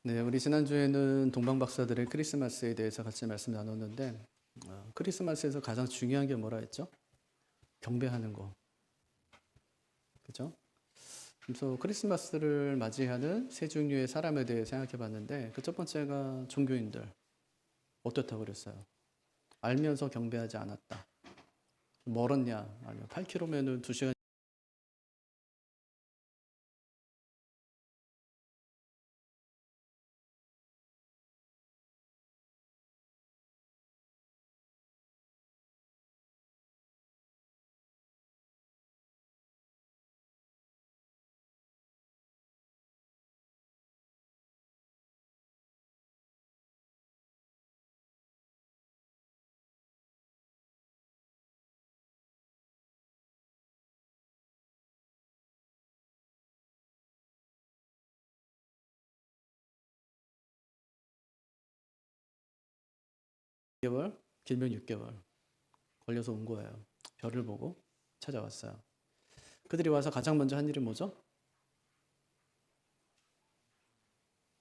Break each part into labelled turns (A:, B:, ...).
A: 네, 우리 지난주에는 동방박사들의 크리스마스에 대해서 같이 말씀 나눴는데, 크리스마스에서 가장 중요한 게 뭐라 했죠? 경배하는 거. 그죠? 그래서 크리스마스를 맞이하는 세 종류의 사람에 대해 생각해 봤는데, 그 첫 번째가 종교인들. 어떻다고 그랬어요? 알면서 경배하지 않았다. 멀었냐? 아니면 8km면은 2시간. 길면 6개월 걸려서 온 거예요. 별을 보고 찾아왔어요. 그들이 와서 가장 먼저 한 일이 뭐죠?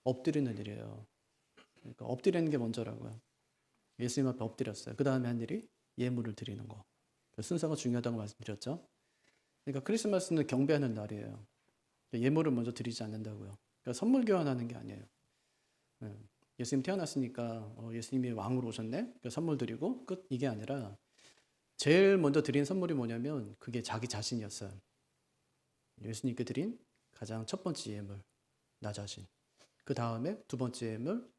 A: 엎드리는 일이에요. 그러니까 엎드리는 게 먼저라고요. 예수님 앞에 엎드렸어요. 그 다음에 한 일이 예물을 드리는 거. 순서가 중요하다고 말씀드렸죠. 그러니까 크리스마스는 경배하는 날이에요. 예물을 먼저 드리지 않는다고요. 그러니까 선물 교환하는 게 아니에요. 예. 예수님 태어났으니까 예수님이 왕으로 오셨네. 그러니까 선물 드리고 끝 이게 아니라 제일 먼저 드린 선물이 뭐냐면 그게 자기 자신이었어요. 예수님께 드린 가장 첫 번째 예물, 나 자신. 그 다음에 두 번째 예물,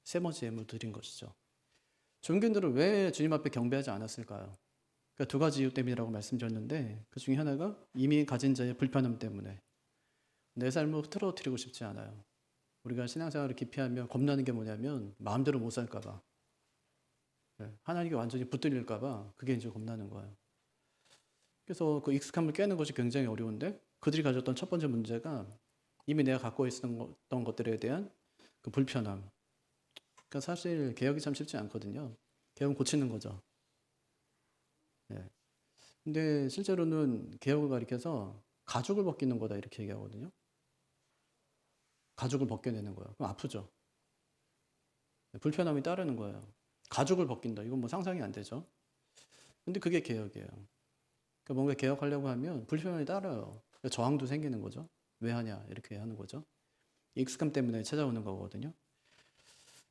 A: 세 번째 예물 드린 것이죠. 종교인들은 왜 주님 앞에 경배하지 않았을까요? 그러니까 두 가지 이유 때문이라고 말씀드렸는데 그 중에 하나가 이미 가진 자의 불편함 때문에 내 삶을 흐트러뜨리고 싶지 않아요. 우리가 신앙생활을 기피하면 겁나는 게 뭐냐면 마음대로 못 살까 봐. 하나님께 완전히 붙들릴까 봐 그게 이제 겁나는 거예요. 그래서 그 익숙함을 깨는 것이 굉장히 어려운데 그들이 가졌던 첫 번째 문제가 이미 내가 갖고 있었던 것들에 대한 그 불편함. 그러니까 사실 개혁이 참 쉽지 않거든요. 개혁은 고치는 거죠. 예. 근데 실제로는 개혁을 가리켜서 가죽을 벗기는 거다 이렇게 얘기하거든요. 가죽을 벗겨내는 거예요. 그럼 아프죠. 불편함이 따르는 거예요. 가죽을 벗긴다. 이건 뭐 상상이 안 되죠. 근데 그게 개혁이에요. 그러니까 뭔가 개혁하려고 하면 불편함이 따라요. 그러니까 저항도 생기는 거죠. 왜 하냐 이렇게 하는 거죠. 익숙함 때문에 찾아오는 거거든요.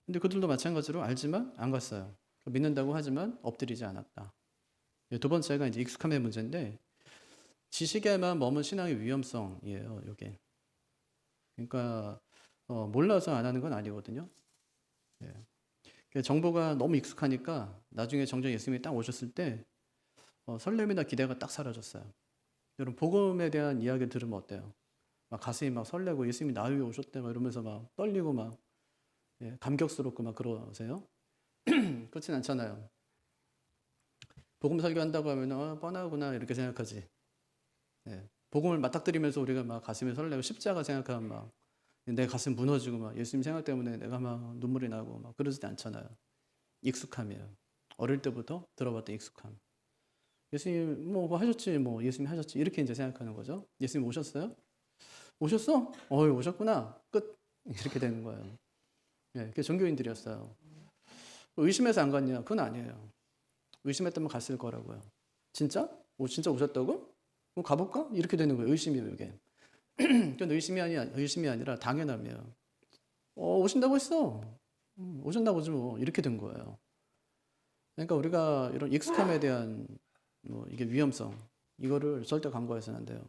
A: 근데 그들도 마찬가지로 알지만 안 갔어요. 믿는다고 하지만 엎드리지 않았다. 두 번째가 이제 익숙함의 문제인데 지식에만 머문 신앙의 위험성이에요. 이게. 그러니까 몰라서 안 하는 건 아니거든요. 예. 정보가 너무 익숙하니까 나중에 정작 예수님이 딱 오셨을 때 설렘이나 기대가 딱 사라졌어요. 여러분 복음에 대한 이야기를 들으면 어때요? 막 가슴이 막 설레고 예수님이 나 위에 오셨대 막 이러면서 막 떨리고 막 감격스럽고 막 그러세요? 그렇진 않잖아요. 복음 설교한다고 하면 뻔하구나 이렇게 생각하지. 예. 복음을 맞닥뜨리면서 우리가 막 가슴이 설레고 십자가 생각하면 막 내 가슴 무너지고 막 예수님 생각 때문에 내가 막 눈물이 나고 막 그러지 않잖아요. 익숙함이에요. 어릴 때부터 들어봤던 익숙함. 예수님 뭐 하셨지 뭐 예수님 하셨지 이렇게 이제 생각하는 거죠. 예수님 오셨어요? 오셨어? 어이 오셨구나. 끝 이렇게 되는 거예요. 예, 그게 종교인들이었어요. 의심해서 안 갔냐? 그건 아니에요. 의심했다면 갔을 거라고요. 진짜? 진짜 오셨다고? 그럼 가볼까? 이렇게 되는 거예요. 의심이에요, 이게. 그건 의심이 아니라 당연함이에요. 오신다고 했어. 오셨나 보지 뭐. 이렇게 된 거예요. 그러니까 우리가 이런 익숙함에 대한 뭐 이게 위험성, 이거를 절대 간과해서는 안 돼요.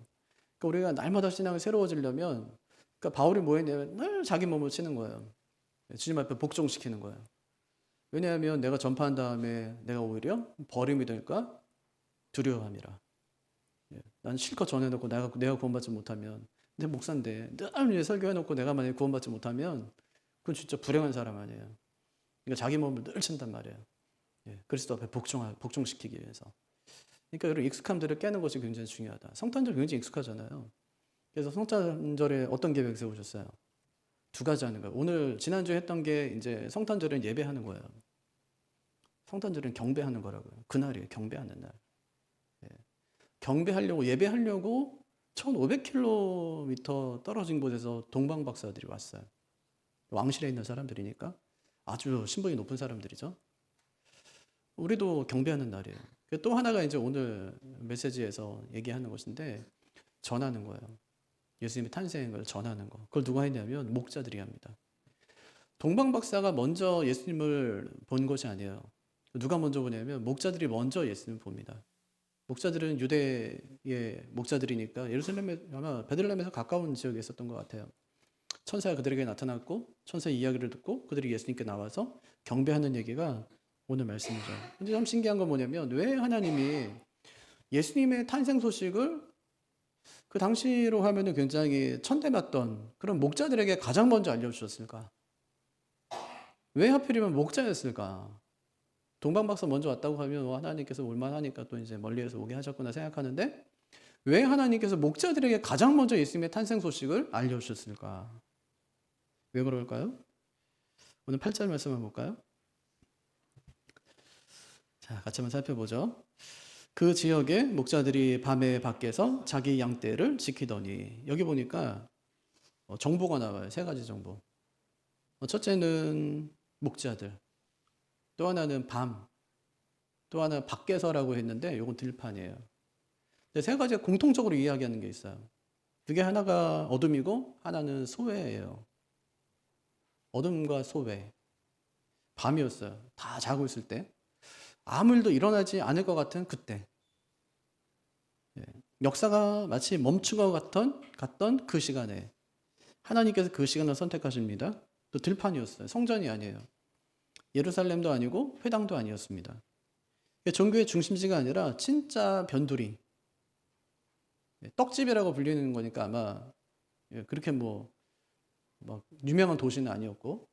A: 그러니까 우리가 날마다 신앙이 새로워지려면, 그러니까 바울이 뭐 했냐면 늘 자기 몸을 치는 거예요. 주님 앞에 복종시키는 거예요. 왜냐하면 내가 전파한 다음에 내가 오히려 버림이 될까 두려워함이라. 난 실컷 전해놓고 내가 구원받지 못하면 내 목사인데 늘 설교해놓고 내가 만약에 구원받지 못하면 그건 진짜 불행한 사람 아니에요. 그러니까 자기 몸을 늘 친단 말이에요. 그리스도 앞에 복종시키기 위해서. 그러니까 이런 익숙함들을 깨는 것이 굉장히 중요하다. 성탄절 굉장히 익숙하잖아요. 그래서 성탄절에 어떤 계획 세우셨어요? 두 가지 하는 거예요. 오늘 지난주에 했던 게 이제 성탄절은 예배하는 거예요. 성탄절은 경배하는 거라고요. 그날이에요. 경배하는 날. 경배하려고 예배하려고 1500km 떨어진 곳에서 동방 박사들이 왔어요. 왕실에 있는 사람들이니까 아주 신분이 높은 사람들이죠. 우리도 경배하는 날이에요. 또 하나가 이제 오늘 메시지에서 얘기하는 것인데 전하는 거예요. 예수님의 탄생을 전하는 거. 그걸 누가 했냐면 목자들이 합니다. 동방 박사가 먼저 예수님을 본 것이 아니에요. 누가 먼저 보냐면 목자들이 먼저 예수님을 봅니다. 목자들은 유대의 목자들이니까 예루살렘에 아마 베들레헴에서 가까운 지역에 있었던 것 같아요. 천사가 그들에게 나타났고 천사의 이야기를 듣고 그들이 예수님께 나와서 경배하는 얘기가 오늘 말씀이죠. 근데 참 신기한 건 뭐냐면 왜 하나님이 예수님의 탄생 소식을 그 당시로 하면은 굉장히 천대맞던 그런 목자들에게 가장 먼저 알려주셨을까? 왜 하필이면 목자였을까? 동방박사 먼저 왔다고 하면 하나님께서 올만하니까 또 이제 멀리에서 오게 하셨구나 생각하는데 왜 하나님께서 목자들에게 가장 먼저 예수님의 탄생 소식을 알려주셨을까? 왜 그럴까요? 오늘 8절 말씀 한번 볼까요? 자, 같이 한번 살펴보죠. 그 지역의 목자들이 밤에 밖에서 자기 양떼를 지키더니 여기 보니까 정보가 나와요. 세 가지 정보. 첫째는 목자들, 또 하나는 밤, 또 하나는 밖에서라고 했는데 이건 들판이에요. 세 가지가 공통적으로 이야기하는 게 있어요. 그게 하나가 어둠이고 하나는 소외예요. 어둠과 소외. 밤이었어요. 다 자고 있을 때. 아무 일도 일어나지 않을 것 같은 그때. 역사가 마치 멈추고 갔던 그 시간에 하나님께서 그 시간을 선택하십니다. 또 들판이었어요. 성전이 아니에요. 예루살렘도 아니고 회당도 아니었습니다. 종교의 중심지가 아니라 진짜 변두리. 떡집이라고 불리는 거니까 아마 그렇게 막 유명한 도시는 아니었고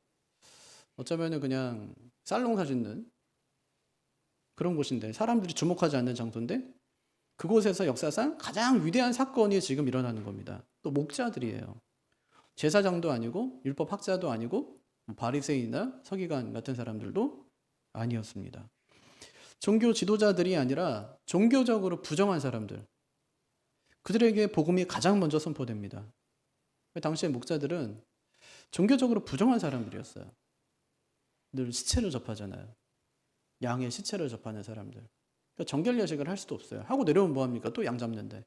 A: 어쩌면은 그냥 살롱 짓는 그런 곳인데 사람들이 주목하지 않는 장소인데 그곳에서 역사상 가장 위대한 사건이 지금 일어나는 겁니다. 또 목자들이에요. 제사장도 아니고 율법학자도 아니고 바리새인이나 서기관 같은 사람들도 아니었습니다. 종교 지도자들이 아니라 종교적으로 부정한 사람들. 그들에게 복음이 가장 먼저 선포됩니다. 당시의 목자들은 종교적으로 부정한 사람들이었어요. 늘 시체를 접하잖아요. 양의 시체를 접하는 사람들. 그러니까 정결례식을 할 수도 없어요. 하고 내려오면 뭐합니까? 또 양 잡는데.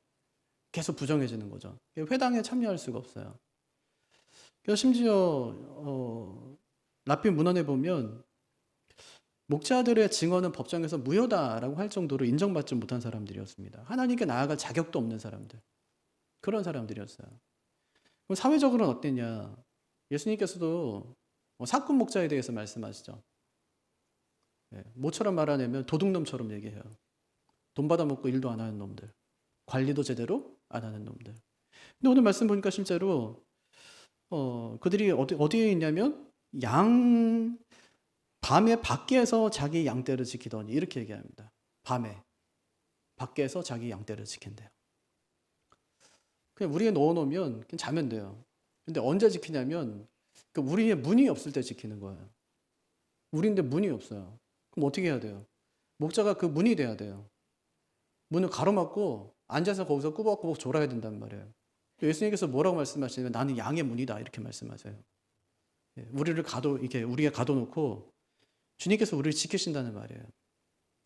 A: 계속 부정해지는 거죠. 회당에 참여할 수가 없어요. 그래서 심지어 랍비 문헌에 보면 목자들의 증언은 법정에서 무효다라고 할 정도로 인정받지 못한 사람들이었습니다. 하나님께 나아갈 자격도 없는 사람들. 그런 사람들이었어요. 그럼 사회적으로는 어땠냐? 예수님께서도 사꾼 목자에 대해서 말씀하시죠. 모처럼 말하냐면 도둑놈처럼 얘기해요. 돈 받아먹고 일도 안 하는 놈들. 관리도 제대로 안 하는 놈들. 근데 오늘 말씀 보니까 실제로 그들이 어디에 있냐면 밤에 밖에서 자기 양떼를 지키더니 이렇게 얘기합니다. 밤에 밖에서 자기 양떼를 지킨대요. 그냥 우리에 넣어놓으면 그냥 자면 돼요. 근데 언제 지키냐면 그 우리의 문이 없을 때 지키는 거예요. 우리인데 문이 없어요. 그럼 어떻게 해야 돼요? 목자가 그 문이 돼야 돼요. 문을 가로막고 앉아서 거기서 꾸벅꾸벅 졸아야 된단 말이에요. 예수님께서 뭐라고 말씀하시냐면 나는 양의 문이다 이렇게 말씀하세요. 우리가 가둬놓고 주님께서 우리를 지키신다는 말이에요.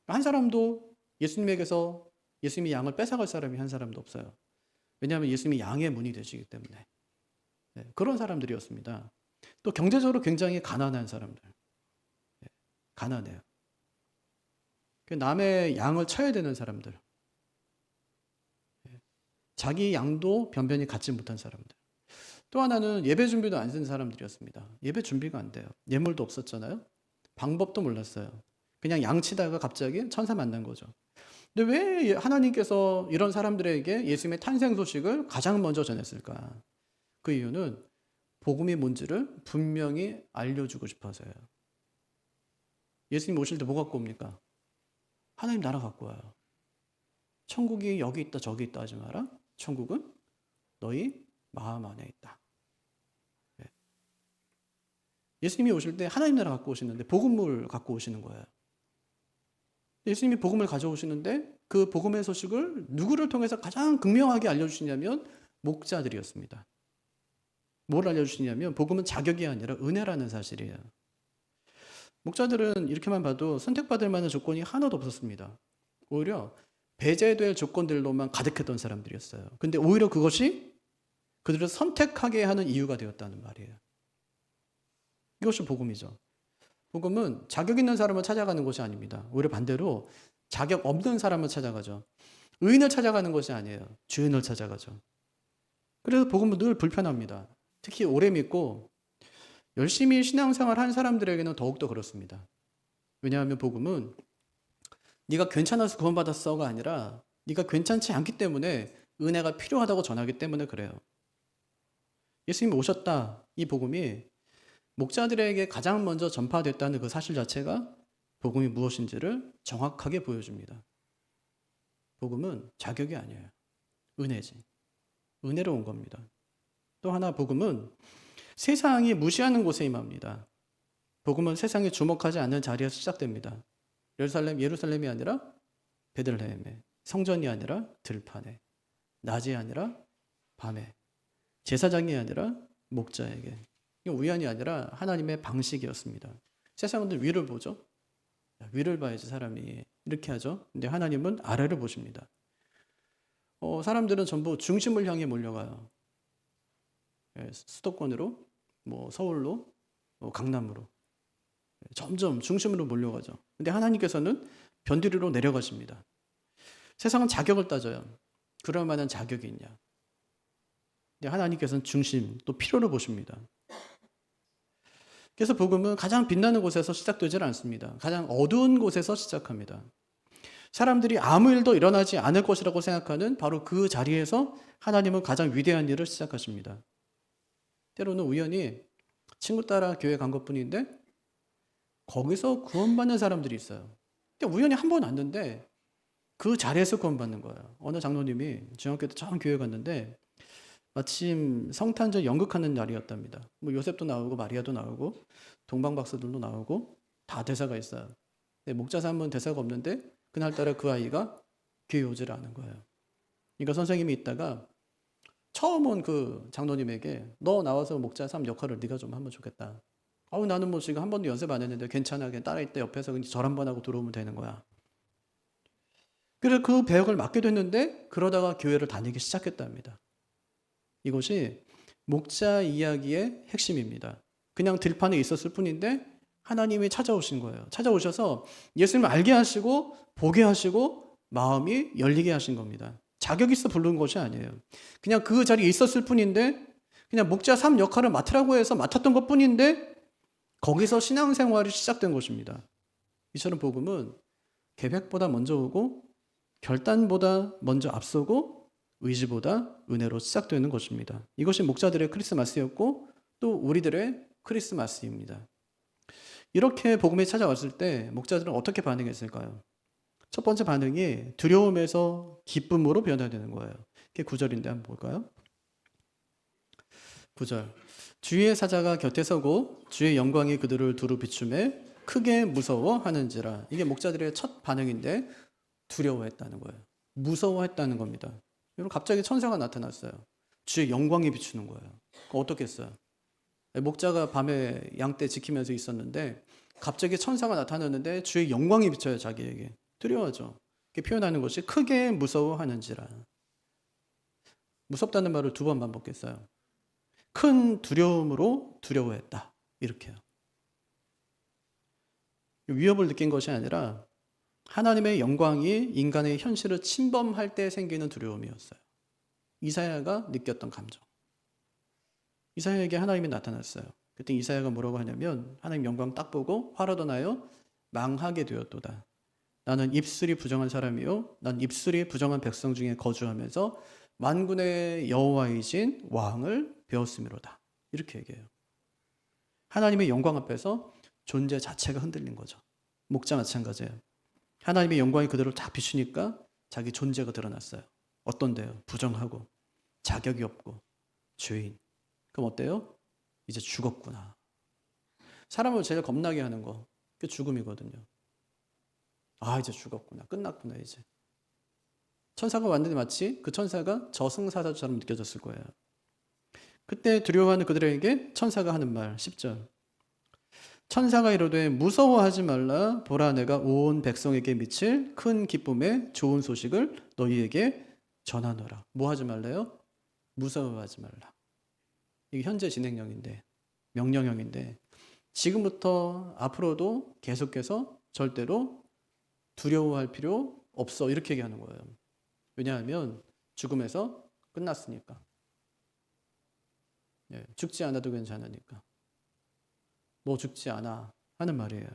A: 한 사람도 예수님이 양을 뺏어갈 사람이 한 사람도 없어요. 왜냐하면 예수님이 양의 문이 되시기 때문에. 그런 사람들이었습니다. 또 경제적으로 굉장히 가난한 사람들. 가난해요. 남의 양을 쳐야 되는 사람들. 자기 양도 변변히 갖지 못한 사람들. 또 하나는 예배 준비도 안 쓴 사람들이었습니다. 예배 준비가 안 돼요. 예물도 없었잖아요. 방법도 몰랐어요. 그냥 양치다가 갑자기 천사 만난 거죠. 근데 왜 하나님께서 이런 사람들에게 예수님의 탄생 소식을 가장 먼저 전했을까? 그 이유는 복음이 뭔지를 분명히 알려주고 싶어서요. 예수님 오실 때 뭐 갖고 옵니까? 하나님 나라 갖고 와요. 천국이 여기 있다 저기 있다 하지 마라. 천국은 너희 마음 안에 있다. 예수님이 오실 때 하나님 나라 갖고 오시는데 복음을 갖고 오시는 거예요. 예수님이 복음을 가져오시는데 그 복음의 소식을 누구를 통해서 가장 극명하게 알려주시냐면 목자들이었습니다. 뭘 알려주시냐면 복음은 자격이 아니라 은혜라는 사실이에요. 목자들은 이렇게만 봐도 선택받을 만한 조건이 하나도 없었습니다. 오히려 배제될 조건들로만 가득했던 사람들이었어요. 근데 오히려 그것이 그들을 선택하게 하는 이유가 되었다는 말이에요. 이것이 복음이죠. 복음은 자격 있는 사람을 찾아가는 것이 아닙니다. 오히려 반대로 자격 없는 사람을 찾아가죠. 의인을 찾아가는 것이 아니에요. 죄인을 찾아가죠. 그래서 복음은 늘 불편합니다. 특히 오래 믿고 열심히 신앙생활 한 사람들에게는 더욱더 그렇습니다. 왜냐하면 복음은 네가 괜찮아서 구원받았어가 아니라 네가 괜찮지 않기 때문에 은혜가 필요하다고 전하기 때문에 그래요. 예수님이 오셨다. 이 복음이 목자들에게 가장 먼저 전파됐다는 그 사실 자체가 복음이 무엇인지를 정확하게 보여줍니다. 복음은 자격이 아니에요. 은혜지. 은혜로 온 겁니다. 또 하나 복음은 세상이 무시하는 곳에 임합니다. 복음은 세상이 주목하지 않는 자리에서 시작됩니다. 예루살렘이 아니라 베들레헴에, 성전이 아니라 들판에, 낮이 아니라 밤에, 제사장이 아니라 목자에게. 이게 우연이 아니라 하나님의 방식이었습니다. 세상은 위를 보죠. 위를 봐야지 사람이 이렇게 하죠. 근데 하나님은 아래를 보십니다. 사람들은 전부 중심을 향해 몰려가요. 수도권으로, 서울로, 강남으로 점점 중심으로 몰려가죠. 근데 하나님께서는 변두리로 내려가십니다. 세상은 자격을 따져요. 그럴 만한 자격이 있냐. 근데 하나님께서는 중심, 또 필요를 보십니다. 그래서 복음은 가장 빛나는 곳에서 시작되질 않습니다. 가장 어두운 곳에서 시작합니다. 사람들이 아무 일도 일어나지 않을 것이라고 생각하는 바로 그 자리에서 하나님은 가장 위대한 일을 시작하십니다. 때로는 우연히 친구 따라 교회 간 것뿐인데 거기서 구원받는 사람들이 있어요. 근데 우연히 한 번 왔는데 그 자리에서 구원받는 거예요. 어느 장로님이 중학교 때 처음 교회 갔는데 마침 성탄절 연극하는 날이었답니다. 요셉도 나오고 마리아도 나오고 동방박사들도 나오고 다 대사가 있어요. 근데 목자 삼은 대사가 없는데 그날따라 그 아이가 교회 오지를 않은 거예요. 그러니까 선생님이 있다가 처음 온 그 장로님에게 너 나와서 목자 삼 역할을 네가 좀 하면 좋겠다. 나는 지금 한 번도 연습 안 했는데 괜찮아. 그냥 따라 있다 옆에서 그냥 절 한 번 하고 들어오면 되는 거야. 그래서 그 배역을 맡게 됐는데 그러다가 교회를 다니기 시작했답니다. 이것이 목자 이야기의 핵심입니다. 그냥 들판에 있었을 뿐인데 하나님이 찾아오신 거예요. 찾아오셔서 예수님을 알게 하시고 보게 하시고 마음이 열리게 하신 겁니다. 자격 있어 부른 것이 아니에요. 그냥 그 자리에 있었을 뿐인데 그냥 목자 삼 역할을 맡으라고 해서 맡았던 것뿐인데 거기서 신앙생활이 시작된 것입니다. 이처럼 복음은 계획보다 먼저 오고 결단보다 먼저 앞서고 의지보다 은혜로 시작되는 것입니다. 이것이 목자들의 크리스마스였고 또 우리들의 크리스마스입니다. 이렇게 복음이 찾아왔을 때 목자들은 어떻게 반응했을까요? 첫 번째 반응이 두려움에서 기쁨으로 변화되는 거예요. 그게 9절인데 한번 볼까요? 9절. 주의 사자가 곁에 서고 주의 영광이 그들을 두루 비추매 크게 무서워하는지라. 이게 목자들의 첫 반응인데 두려워했다는 거예요. 무서워했다는 겁니다. 여러분 갑자기 천사가 나타났어요. 주의 영광이 비추는 거예요. 어떻게 했어요? 목자가 밤에 양떼 지키면서 있었는데 갑자기 천사가 나타났는데 주의 영광이 비쳐요. 자기에게. 두려워하죠. 이렇게 표현하는 것이 크게 무서워하는지라. 무섭다는 말을 두 번 반복했어요. 큰 두려움으로 두려워했다. 이렇게요. 위협을 느낀 것이 아니라 하나님의 영광이 인간의 현실을 침범할 때 생기는 두려움이었어요. 이사야가 느꼈던 감정. 이사야에게 하나님이 나타났어요. 그때 이사야가 뭐라고 하냐면 하나님 영광 딱 보고 화로도 나요 망하게 되었도다. 나는 입술이 부정한 사람이요 난 입술이 부정한 백성 중에 거주하면서 만군의 여호와이신 왕을 배웠음이로다. 이렇게 얘기해요. 하나님의 영광 앞에서 존재 자체가 흔들린 거죠. 목자 마찬가지예요. 하나님의 영광이 그대로 다 비추니까 자기 존재가 드러났어요. 어떤데요? 부정하고 자격이 없고 죄인. 그럼 어때요? 이제 죽었구나. 사람을 제일 겁나게 하는 거 그게 죽음이거든요. 이제 죽었구나. 끝났구나 이제. 천사가 왔는데 마치 그 천사가 저승사자처럼 느껴졌을 거예요. 그때 두려워하는 그들에게 천사가 하는 말 10절. 천사가 이르되 무서워하지 말라. 보라 내가 온 백성에게 미칠 큰 기쁨의 좋은 소식을 너희에게 전하노라. 뭐 하지 말래요? 무서워하지 말라. 이게 현재 진행형인데, 명령형인데, 지금부터 앞으로도 계속해서 절대로 두려워할 필요 없어. 이렇게 얘기하는 거예요. 왜냐하면 죽음에서 끝났으니까. 죽지 않아도 괜찮으니까. 너 죽지 않아 하는 말이에요.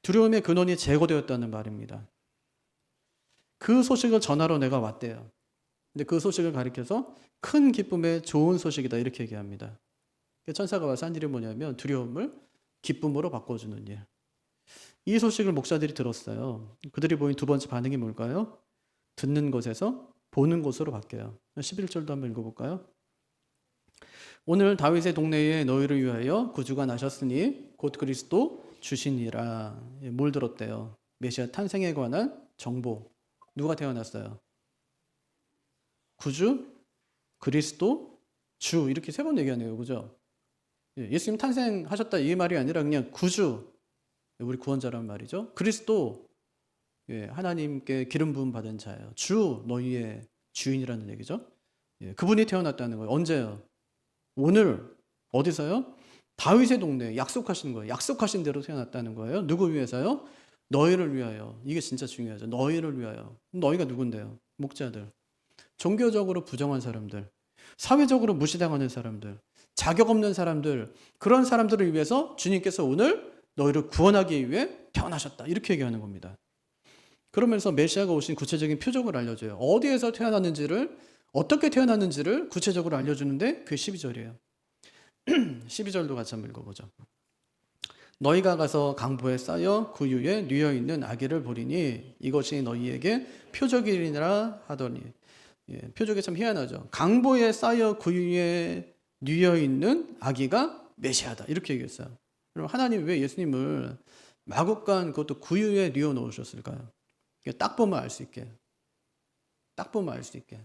A: 두려움의 근원이 제거되었다는 말입니다. 그 소식을 전하러 내가 왔대요. 근데 그 소식을 가리켜서 큰 기쁨의 좋은 소식이다 이렇게 얘기합니다. 천사가 와서 한 일이 뭐냐면 두려움을 기쁨으로 바꿔주는 일. 이 소식을 목사들이 들었어요. 그들이 보인 두 번째 반응이 뭘까요? 듣는 것에서 보는 것으로 바뀌어요. 11절도 한번 읽어볼까요? 오늘 다윗의 동네에 너희를 위하여 구주가 나셨으니 곧 그리스도 주시니라. 뭘 들었대요? 메시아 탄생에 관한 정보. 누가 태어났어요? 구주, 그리스도, 주 이렇게 세 번 얘기하네요. 그죠? 예수님 탄생하셨다 이 말이 아니라 그냥 구주, 우리 구원자라는 말이죠. 그리스도, 하나님께 기름 부음 받은 자예요. 주, 너희의 주인이라는 얘기죠. 그분이 태어났다는 거예요. 언제요? 오늘 어디서요? 다윗의 동네에 약속하신 거예요. 약속하신 대로 태어났다는 거예요. 누구 위해서요? 너희를 위하여. 이게 진짜 중요하죠. 너희를 위하여. 너희가 누군데요? 목자들. 종교적으로 부정한 사람들, 사회적으로 무시당하는 사람들, 자격 없는 사람들, 그런 사람들을 위해서 주님께서 오늘 너희를 구원하기 위해 태어나셨다. 이렇게 얘기하는 겁니다. 그러면서 메시아가 오신 구체적인 표적을 알려줘요. 어디에서 태어났는지를, 어떻게 태어났는지를 구체적으로 알려주는데 그게 12절이에요. 12절도 같이 한번 읽어보죠. 너희가 가서 강보에 쌓여 그 위에 뉘어있는 아기를 보리니 이것이 너희에게 표적이니라 하더니. 표적이 참 희한하죠. 강보에 쌓여 그 위에 뉘어있는 아기가 메시아다 이렇게 얘기했어요. 그럼 하나님 왜 예수님을 마국간 그것도 그 위에 뉘어 놓으셨을까요? 딱 보면 알 수 있게. 딱 보면 알 수 있게.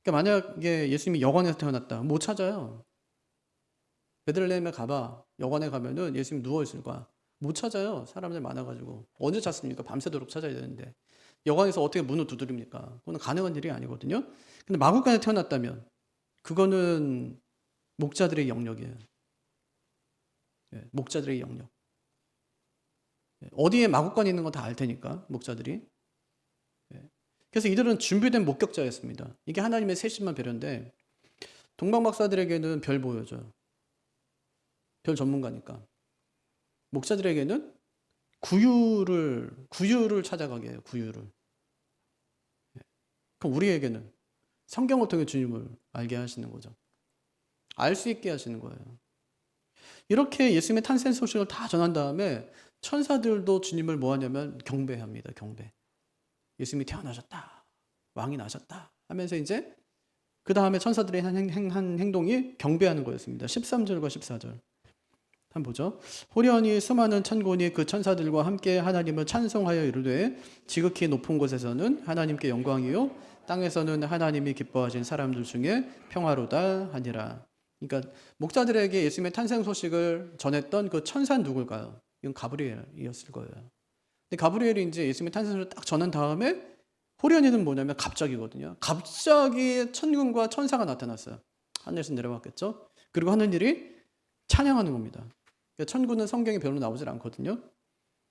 A: 그러니까 만약에 예수님이 여관에서 태어났다. 못 찾아요. 베들레헴에 가봐. 여관에 가면은 예수님 누워있을 거야. 못 찾아요. 사람들 많아가지고. 언제 찾습니까? 밤새도록 찾아야 되는데. 여관에서 어떻게 문을 두드립니까? 그건 가능한 일이 아니거든요. 근데 마국간에 태어났다면 그거는 목자들의 영역이에요. 목자들의 영역. 어디에 마국간이 있는 건 다 알 테니까 목자들이. 그래서 이들은 준비된 목격자였습니다. 이게 하나님의 세심한 배려인데 동방 박사들에게는 별 보여줘요. 별 전문가니까. 목자들에게는 구유를 찾아가게 해요. 구유를. 그럼 우리에게는 성경을 통해 주님을 알게 하시는 거죠. 알 수 있게 하시는 거예요. 이렇게 예수님의 탄생 소식을 다 전한 다음에 천사들도 주님을 뭐 하냐면 경배합니다. 경배. 예수님이 태어나셨다. 왕이 나셨다. 하면서 이제 그 다음에 천사들의 한 행동이 경배하는 거였습니다. 13절과 14절. 한번 보죠. 호련히 수많은 천군이 그 천사들과 함께 하나님을 찬송하여 이르되 지극히 높은 곳에서는 하나님께 영광이요 땅에서는 하나님이 기뻐하신 사람들 중에 평화로다 하니라. 그러니까 목자들에게 예수님의 탄생 소식을 전했던 그 천사는 누굴까요? 이건 가브리엘이었을 거예요. 근데 가브리엘이 이제 예수님의 탄생 소식을 딱 전한 다음에 호련히는 뭐냐면 갑자기거든요. 갑자기 천군과 천사가 나타났어요. 하늘에서 내려왔겠죠. 그리고 하는 일이 찬양하는 겁니다. 천군은 성경에 별로 나오질 않거든요.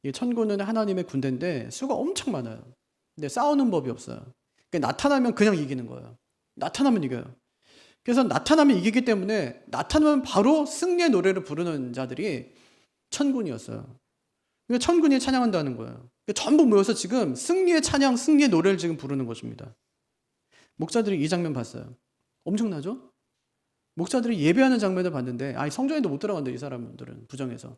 A: 이 천군은 하나님의 군대인데 수가 엄청 많아요. 근데 싸우는 법이 없어요. 나타나면 그냥 이기는 거예요. 나타나면 이겨요. 그래서 나타나면 이기기 때문에 나타나면 바로 승리의 노래를 부르는 자들이 천군이었어요. 그러니까 천군이 찬양한다는 거예요. 그러니까 전부 모여서 지금 승리의 찬양, 승리의 노래를 지금 부르는 것입니다. 목자들이 이 장면 봤어요. 엄청나죠? 목자들이 예배하는 장면을 봤는데 성전에도 못 들어간대 이 사람들은 부정해서.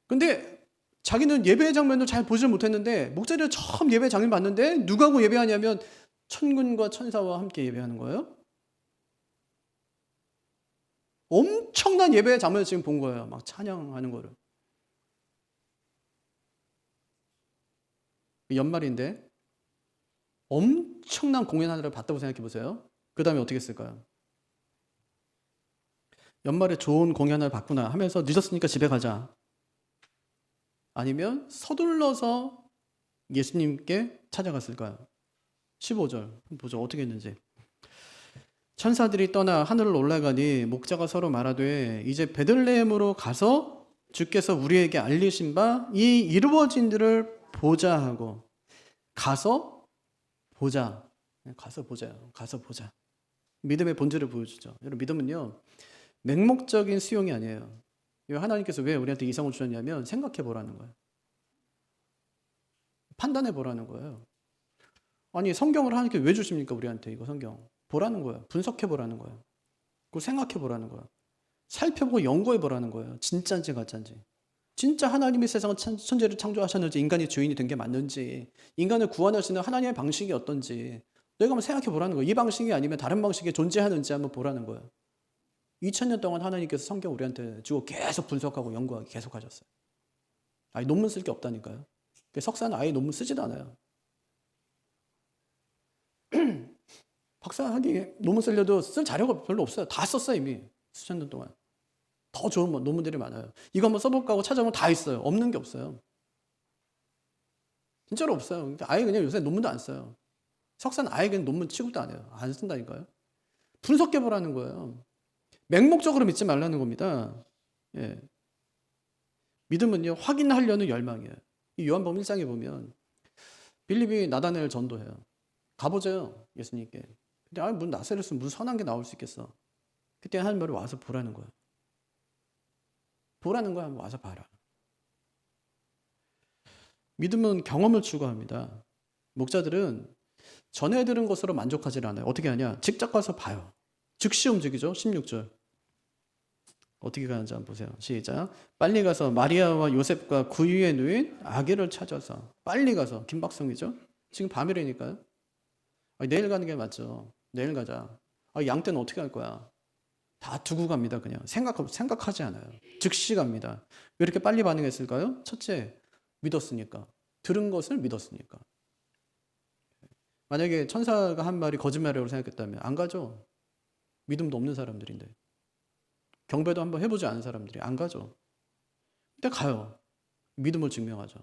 A: 근데 자기는 예배의 장면을 잘 보질 못했는데 목자들이 처음 예배 장면 봤는데 누구하고 예배하냐면 천군과 천사와 함께 예배하는 거예요. 엄청난 예배의 장면을 지금 본 거예요. 막 찬양하는 거를. 연말인데 엄청난 공연 하나를 봤다고 생각해 보세요. 그 다음에 어떻게 했을까요? 연말에 좋은 공연을 봤구나 하면서 늦었으니까 집에 가자. 아니면 서둘러서 예수님께 찾아갔을까요? 15절 보죠. 어떻게 했는지. 천사들이 떠나 하늘로 올라가니 목자가 서로 말하되 이제 베들레헴으로 가서 주께서 우리에게 알리신 바 이 이루어진 일을 보자 하고 가서 보자. 가서 보자요. 가서 보자. 믿음의 본질을 보여주죠. 여러분 믿음은요. 맹목적인 수용이 아니에요. 하나님께서 왜 우리한테 이성을 주셨냐면 생각해 보라는 거예요. 판단해 보라는 거예요. 아니 성경을 하나님께 왜 주십니까? 우리한테 이거 성경. 보라는 거예요. 분석해 보라는 거예요. 그리고 생각해 보라는 거예요. 살펴보고 연구해 보라는 거예요. 진짜인지 가짜인지. 진짜 하나님이 세상을 천재를 창조하셨는지 인간이 주인이 된 게 맞는지 인간을 구원하시는 하나님의 방식이 어떤지 너희가 한번 생각해 보라는 거예요. 이 방식이 아니면 다른 방식이 존재하는지 한번 보라는 거예요. 2000년 동안 하나님께서 성경 우리한테 주고 계속 분석하고 연구하기 계속 하셨어요. 아예 논문 쓸 게 없다니까요. 석사는 아예 논문 쓰지도 않아요. 박사하기 논문 쓰려도 쓸 자료가 별로 없어요. 다 썼어요 이미 수천 년 동안. 더 좋은 논문들이 많아요. 이거 한번 써볼까 하고 찾아보면 다 있어요. 없는 게 없어요. 진짜로 없어요. 아예 그냥 요새 논문도 안 써요. 석사는 아예 그냥 논문 취급도 안 해요. 안 쓴다니까요. 분석해보라는 거예요. 맹목적으로 믿지 말라는 겁니다. 예. 믿음은요, 확인하려는 열망이에요. 이 요한복음 1장에 보면 빌립이 나다나엘 전도해요. 가보세요, 예수님께. 근데 무슨 나사렛은 무슨 선한 게 나올 수 있겠어. 그때 하나님 말이 와서 보라는 거예요. 보라는 거야. 한번 와서 봐라. 믿음은 경험을 추구합니다. 목자들은 전해 들은 것으로 만족하지 않아요. 어떻게 하냐? 직접 가서 봐요. 즉시 움직이죠. 16절. 어떻게 가는지 한번 보세요. 시작. 빨리 가서 마리아와 요셉과 구유에 누인 아기를 찾아서 빨리 가서 김박성이죠. 지금 밤이라니까요. 내일 가는 게 맞죠. 내일 가자. 양 떼는 어떻게 할 거야? 다 두고 갑니다. 그냥 생각하지 않아요. 즉시 갑니다. 왜 이렇게 빨리 반응했을까요? 첫째, 믿었으니까. 들은 것을 믿었으니까. 만약에 천사가 한 말이 거짓말이라고 생각했다면 안 가죠. 믿음도 없는 사람들인데. 경배도 한번 해보지 않은 사람들이 안 가죠. 근데 가요. 믿음을 증명하죠.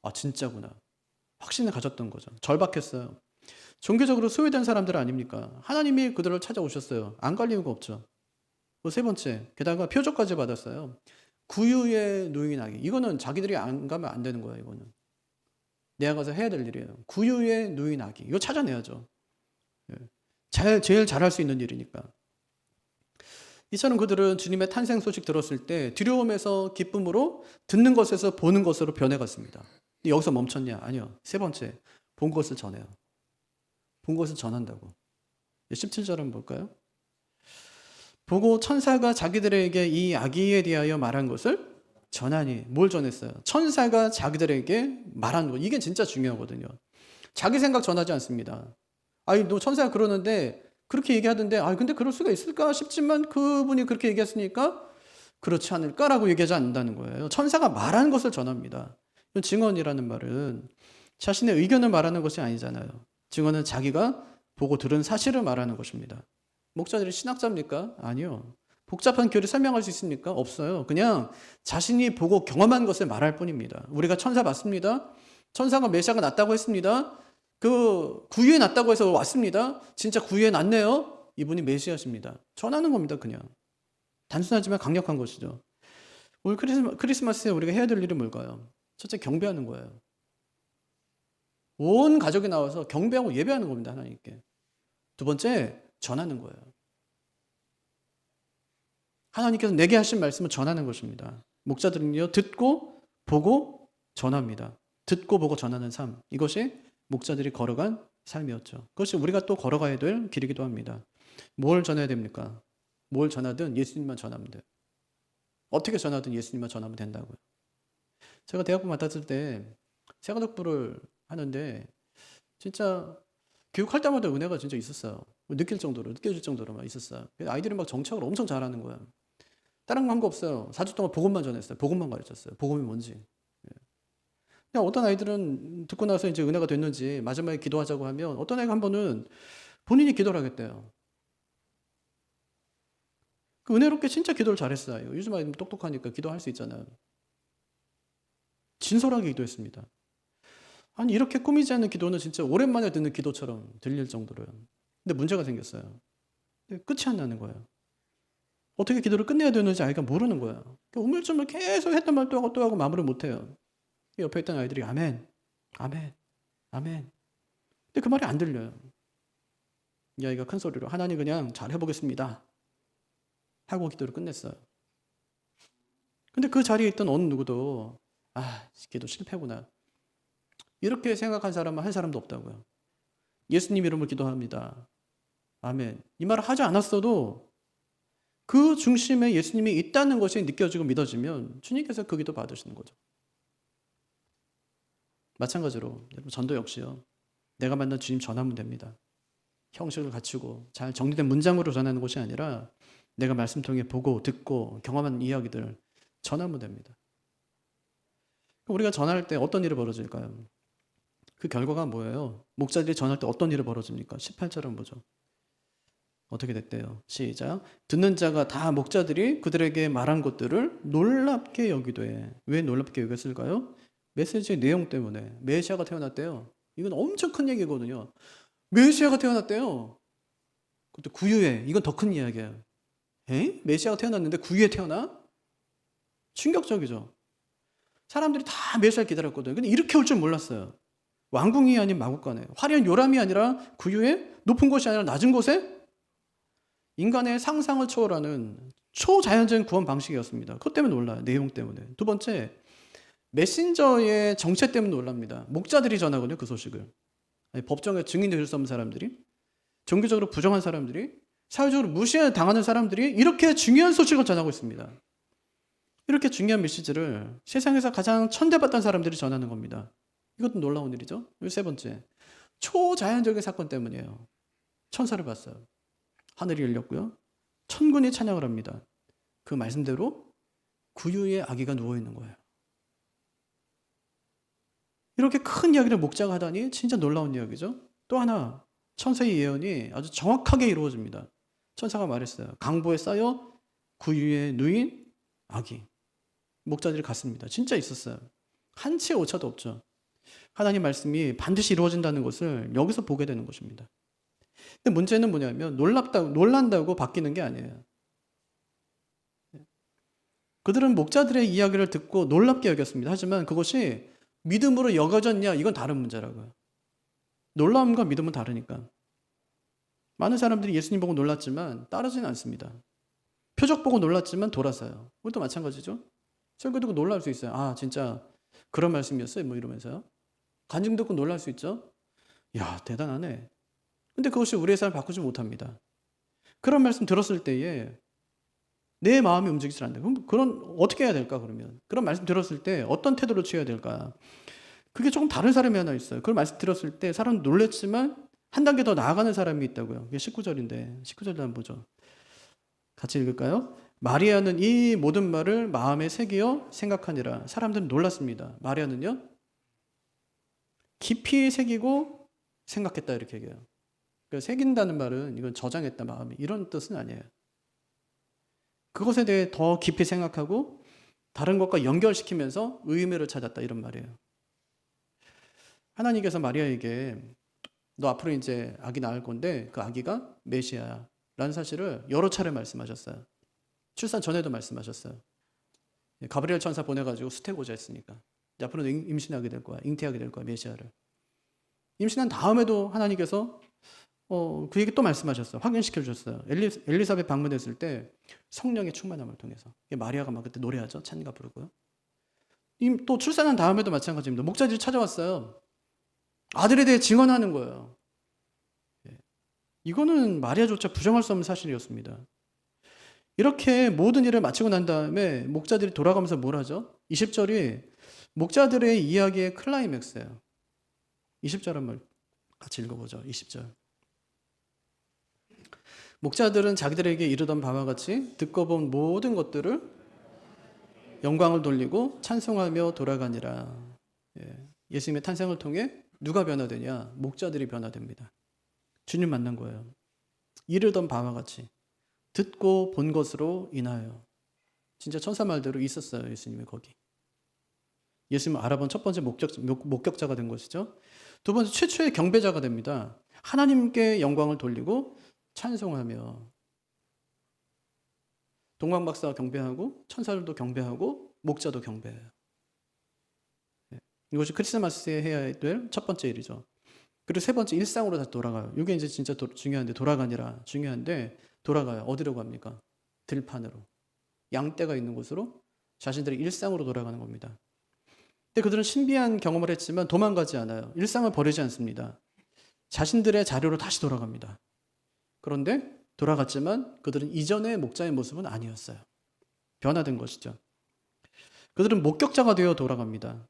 A: 아 진짜구나. 확신을 가졌던 거죠. 절박했어요. 종교적으로 소외된 사람들 아닙니까? 하나님이 그들을 찾아오셨어요. 안 갈 이유가 없죠. 세 번째, 게다가 표적까지 받았어요. 구유에 누인 아기. 이거는 자기들이 안 가면 안 되는 거예요. 이거는 내가 가서 해야 될 일이에요. 구유에 누인 아기. 이거 찾아내야죠. 제일 잘할 수 있는 일이니까. 이처럼 그들은 주님의 탄생 소식 들었을 때 두려움에서 기쁨으로 듣는 것에서 보는 것으로 변해갔습니다. 여기서 멈췄냐? 아니요. 세 번째, 본 것을 전해요. 본 것을 전한다고. 17절 한번 볼까요? 보고 천사가 자기들에게 이 아기에 대하여 말한 것을 전하니. 뭘 전했어요? 천사가 자기들에게 말한 것. 이게 진짜 중요하거든요. 자기 생각 전하지 않습니다. 아니 너 천사가 그러는데 그렇게 얘기하던데 근데 그럴 수가 있을까 싶지만 그분이 그렇게 얘기했으니까 그렇지 않을까라고 얘기하지 않는다는 거예요. 천사가 말하는 것을 전합니다. 증언이라는 말은 자신의 의견을 말하는 것이 아니잖아요. 증언은 자기가 보고 들은 사실을 말하는 것입니다. 목자들이 신학자입니까? 아니요. 복잡한 교리 설명할 수 있습니까? 없어요. 그냥 자신이 보고 경험한 것을 말할 뿐입니다. 우리가 천사 봤습니다. 천사가 메시아가 났다고 했습니다. 그 구유에 났다고 해서 왔습니다. 진짜 구유에 났네요. 이분이 메시아십니다. 전하는 겁니다. 그냥. 단순하지만 강력한 것이죠. 올 크리스마스에 우리가 해야 될 일은 뭘까요? 첫째, 경배하는 거예요. 온 가족이 나와서 경배하고 예배하는 겁니다. 하나님께. 두 번째, 전하는 거예요. 하나님께서 내게 하신 말씀을 전하는 것입니다. 목자들은요, 듣고 보고 전합니다. 듣고 보고 전하는 삶. 이것이 목자들이 걸어간 삶이었죠. 그것이 우리가 또 걸어가야 될 길이기도 합니다. 뭘 전해야 됩니까? 뭘 전하든 예수님만 전하면 돼요. 어떻게 전하든 예수님만 전하면 된다고요. 제가 대학부 맡았을 때 세가독부를 하는데 진짜 교육할 때마다 은혜가 진짜 있었어요. 느껴질 정도로 막 있었어요. 아이들이 막 정착을 엄청 잘하는 거야. 다른 거 한 거 없어요. 4주 동안 복음만 전했어요. 복음만 가르쳤어요. 복음이 뭔지. 그냥 어떤 아이들은 듣고 나서 이제 은혜가 됐는지 마지막에 기도하자고 하면 어떤 애가 한 번은 본인이 기도를 하겠대요. 그 은혜롭게 진짜 기도를 잘했어요. 요즘 아이들 똑똑하니까 기도할 수 있잖아요. 진솔하게 기도했습니다. 아니 이렇게 꾸미지 않는 기도는 진짜 오랜만에 듣는 기도처럼 들릴 정도로요. 근데 문제가 생겼어요. 끝이 안 나는 거예요. 어떻게 기도를 끝내야 되는지 아이가 모르는 거예요. 우물쭈물 계속 했던 말 또 하고 마무리 못해요. 옆에 있던 아이들이 아멘, 아멘, 아멘. 근데 그 말이 안 들려요. 이 아이가 큰 소리로 하나님 그냥 잘 해보겠습니다 하고 기도를 끝냈어요. 근데 그 자리에 있던 어느 누구도 기도 실패구나 이렇게 생각한 사람은 한 사람도 없다고요. 예수님 이름으로 기도합니다. 아멘. 이 말을 하지 않았어도 그 중심에 예수님이 있다는 것이 느껴지고 믿어지면 주님께서 그 기도 받으시는 거죠. 마찬가지로 전도 역시요. 내가 만난 주님 전하면 됩니다. 형식을 갖추고 잘 정리된 문장으로 전하는 것이 아니라 내가 말씀 통해 보고 듣고 경험한 이야기들 전하면 됩니다. 우리가 전할 때 어떤 일이 벌어질까요? 그 결과가 뭐예요? 목자들이 전할 때 어떤 일이 벌어집니까? 18절은 뭐죠? 어떻게 됐대요? 시작. 듣는 자가 다 목자들이 그들에게 말한 것들을 놀랍게 여기되. 왜 놀랍게 여겼을까요? 메시지의 내용 때문에. 메시아가 태어났대요. 이건 엄청 큰 얘기거든요. 메시아가 태어났대요. 그것도 구유에. 이건 더 큰 이야기예요. 메시아가 태어났는데 구유에 태어나? 충격적이죠. 사람들이 다 메시아를 기다렸거든요. 근데 이렇게 올 줄 몰랐어요. 왕궁이 아닌 마국간에 화려한 요람이 아니라 구유에 높은 곳이 아니라 낮은 곳에 인간의 상상을 초월하는 초자연적인 구원 방식이었습니다. 그것 때문에 놀라요. 내용 때문에. 두 번째, 메신저의 정체 때문에 놀랍니다. 목자들이 전하거든요. 그 소식을. 법정에 증인될 수 없는 사람들이, 종교적으로 부정한 사람들이, 사회적으로 무시당하는 사람들이 이렇게 중요한 소식을 전하고 있습니다. 이렇게 중요한 메시지를 세상에서 가장 천대받던 사람들이 전하는 겁니다. 이것도 놀라운 일이죠. 세 번째, 초자연적인 사건 때문이에요. 천사를 봤어요. 하늘이 열렸고요. 천군이 찬양을 합니다. 그 말씀대로 구유의 아기가 누워있는 거예요. 이렇게 큰 이야기를 목자가 하다니 진짜 놀라운 이야기죠. 또 하나, 천사의 예언이 아주 정확하게 이루어집니다. 천사가 말했어요. 강보에 쌓여 구유에 누인 아기. 목자들이 갔습니다. 진짜 있었어요. 한치의 오차도 없죠. 하나님 말씀이 반드시 이루어진다는 것을 여기서 보게 되는 것입니다. 근데 문제는 뭐냐면 놀란다고 바뀌는 게 아니에요. 그들은 목자들의 이야기를 듣고 놀랍게 여겼습니다. 하지만 그것이 믿음으로 여겨졌냐 이건 다른 문제라고요. 놀라움과 믿음은 다르니까. 많은 사람들이 예수님 보고 놀랐지만 따르지는 않습니다. 표적 보고 놀랐지만 돌아서요. 우리도 마찬가지죠. 설교 듣고 놀랄 수 있어요. 진짜 그런 말씀이었어요? 뭐 이러면서요. 간증 듣고 놀랄 수 있죠. 야, 대단하네. 근데 그것이 우리의 삶을 바꾸지 못합니다. 그런 말씀 들었을 때에 내 마음이 움직이질 않는다. 그럼 어떻게 해야 될까 그러면? 그런 말씀 들었을 때 어떤 태도를 취해야 될까? 그게 조금 다른 사람이 하나 있어요. 그런 말씀 들었을 때 사람은 놀랬지만 한 단계 더 나아가는 사람이 있다고요. 그게 19절인데 19절도 한번 보죠. 같이 읽을까요? 마리아는 이 모든 말을 마음에 새기어 생각하니라. 사람들은 놀랐습니다. 마리아는요? 깊이 새기고 생각했다 이렇게 얘기해요. 그러니까 새긴다는 말은 이건 저장했다 마음이 이런 뜻은 아니에요. 그것에 대해 더 깊이 생각하고 다른 것과 연결시키면서 의미를 찾았다 이런 말이에요. 하나님께서 마리아에게 너 앞으로 이제 아기 낳을 건데 그 아기가 메시아라는 사실을 여러 차례 말씀하셨어요. 출산 전에도 말씀하셨어요. 가브리엘 천사 보내가지고 수태고자 했으니까 앞으로 임신하게 될 거야. 잉태하게 될 거야. 메시아를. 임신한 다음에도 하나님께서 그에게 또 말씀하셨어요. 확인시켜 주셨어요. 엘리사벳 방문했을 때 성령의 충만함을 통해서. 마리아가 막 그때 노래하죠. 찬가 부르고요. 또 출산한 다음에도 마찬가지입니다. 목자들이 찾아왔어요. 아들에 대해 증언하는 거예요. 이거는 마리아조차 부정할 수 없는 사실이었습니다. 이렇게 모든 일을 마치고 난 다음에 목자들이 돌아가면서 뭘 하죠? 20절이 목자들의 이야기의 클라이맥스예요. 20절 한번 같이 읽어보죠. 20절. 목자들은 자기들에게 이르던 바와 같이 듣고 본 모든 것들을 영광을 돌리고 찬송하며 돌아가니라. 예수님의 탄생을 통해 누가 변화되냐? 목자들이 변화됩니다. 주님 만난 거예요. 이르던 바와 같이 듣고 본 것으로 인하여. 진짜 천사 말대로 있었어요. 예수님이 거기. 예수님 알아본 첫 번째 목격자가 된 것이죠. 두 번째 최초의 경배자가 됩니다. 하나님께 영광을 돌리고 찬송하며 동방박사가 경배하고 천사들도 경배하고 목자도 경배해요. 이것이 크리스마스에 해야 될 첫 번째 일이죠. 그리고 세 번째 일상으로 다시 돌아가요. 이게 이제 진짜 중요한데 돌아가니라 중요한데 돌아가요. 어디로 갑니까? 들판으로. 양떼가 있는 곳으로 자신들의 일상으로 돌아가는 겁니다. 근데 그들은 신비한 경험을 했지만 도망가지 않아요. 일상을 버리지 않습니다. 자신들의 자료로 다시 돌아갑니다. 그런데 돌아갔지만 그들은 이전의 목자의 모습은 아니었어요. 변화된 것이죠. 그들은 목격자가 되어 돌아갑니다.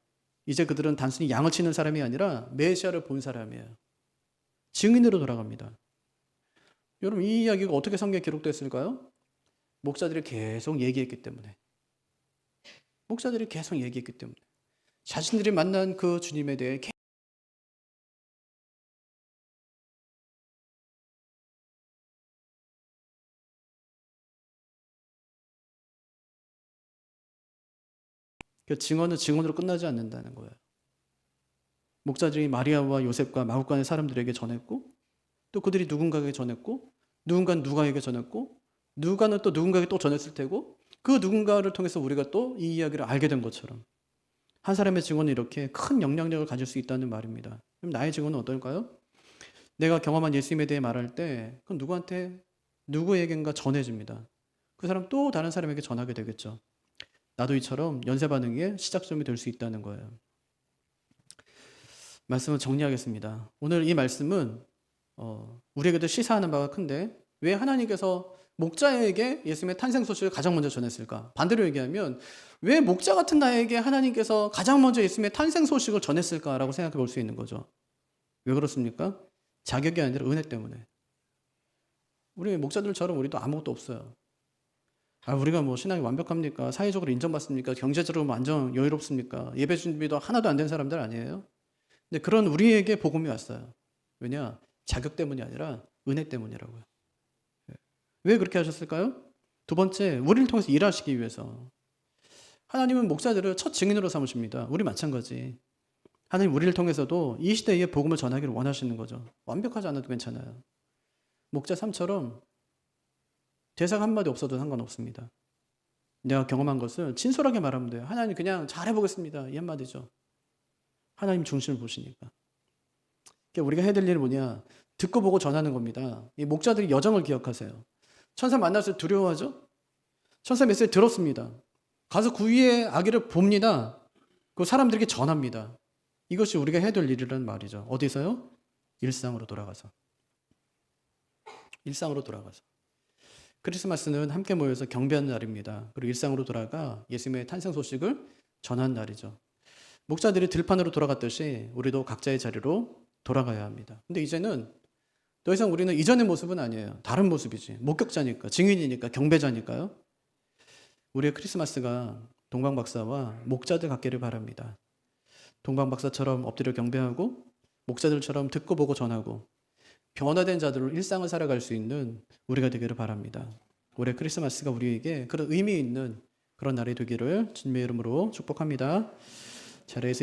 A: 이제 그들은 단순히 양을 치는 사람이 아니라 메시아를 본 사람이에요. 증인으로 돌아갑니다. 여러분 이 이야기가 어떻게 성경에 기록됐을까요? 목자들이 계속 얘기했기 때문에. 목자들이 계속 얘기했기 때문에. 자신들이 만난 그 주님에 대해 그 증언은 증언으로 끝나지 않는다는 거예요. 목자들이 마리아와 요셉과 마국간의 사람들에게 전했고 또 그들이 누군가에게 전했고 누군가는 누가에게 전했고 누가는 또 누군가에게 또 전했을 테고 그 누군가를 통해서 우리가 또 이 이야기를 알게 된 것처럼 한 사람의 증언은 이렇게 큰 영향력을 가질 수 있다는 말입니다. 그럼 나의 증언은 어떨까요? 내가 경험한 예수님에 대해 말할 때 그건 누구한테 누구에겐가 전해집니다. 그 사람 또 다른 사람에게 전하게 되겠죠. 나도 이처럼 연쇄 반응의 시작점이 될 수 있다는 거예요. 말씀을 정리하겠습니다. 오늘 이 말씀은 우리에게도 시사하는 바가 큰데 왜 하나님께서 목자에게 예수님의 탄생 소식을 가장 먼저 전했을까? 반대로 얘기하면 왜 목자 같은 나에게 하나님께서 가장 먼저 예수님의 탄생 소식을 전했을까라고 생각해 볼 수 있는 거죠. 왜 그렇습니까? 자격이 아니라 은혜 때문에. 우리 목자들처럼 우리도 아무것도 없어요. 우리가 뭐 신앙이 완벽합니까? 사회적으로 인정받습니까? 경제적으로 완전 여유롭습니까? 예배 준비도 하나도 안 된 사람들 아니에요? 근데 그런 우리에게 복음이 왔어요. 왜냐? 자격 때문이 아니라 은혜 때문이라고요. 왜 그렇게 하셨을까요? 두 번째, 우리를 통해서 일하시기 위해서. 하나님은 목자들을 첫 증인으로 삼으십니다. 우리 마찬가지. 하나님 우리를 통해서도 이 시대에 복음을 전하기를 원하시는 거죠. 완벽하지 않아도 괜찮아요. 목자 삶처럼 대사가 한마디 없어도 상관없습니다. 내가 경험한 것을 진솔하게 말하면 돼요. 하나님 그냥 잘해보겠습니다. 이 한마디죠. 하나님 중심을 보시니까. 그러니까 우리가 해야 될 일은 뭐냐? 듣고 보고 전하는 겁니다. 이 목자들이 여정을 기억하세요. 천사 만났을 때 두려워하죠? 천사 메시지 들었습니다. 가서 그 위에 아기를 봅니다. 그 사람들에게 전합니다. 이것이 우리가 해야 될 일이라는 말이죠. 어디서요? 일상으로 돌아가서. 일상으로 돌아가서. 크리스마스는 함께 모여서 경배하는 날입니다. 그리고 일상으로 돌아가 예수님의 탄생 소식을 전하는 날이죠. 목자들이 들판으로 돌아갔듯이 우리도 각자의 자리로 돌아가야 합니다. 근데 이제는 더 이상 우리는 이전의 모습은 아니에요. 다른 모습이지. 목격자니까, 증인이니까, 경배자니까요. 우리의 크리스마스가 동방박사와 목자들 같기를 바랍니다. 동방박사처럼 엎드려 경배하고 목자들처럼 듣고 보고 전하고 변화된 자들로 일상을 살아갈 수 있는 우리가 되기를 바랍니다. 올해 크리스마스가 우리에게 그런 의미 있는 그런 날이 되기를 주님의 이름으로 축복합니다. 자리에서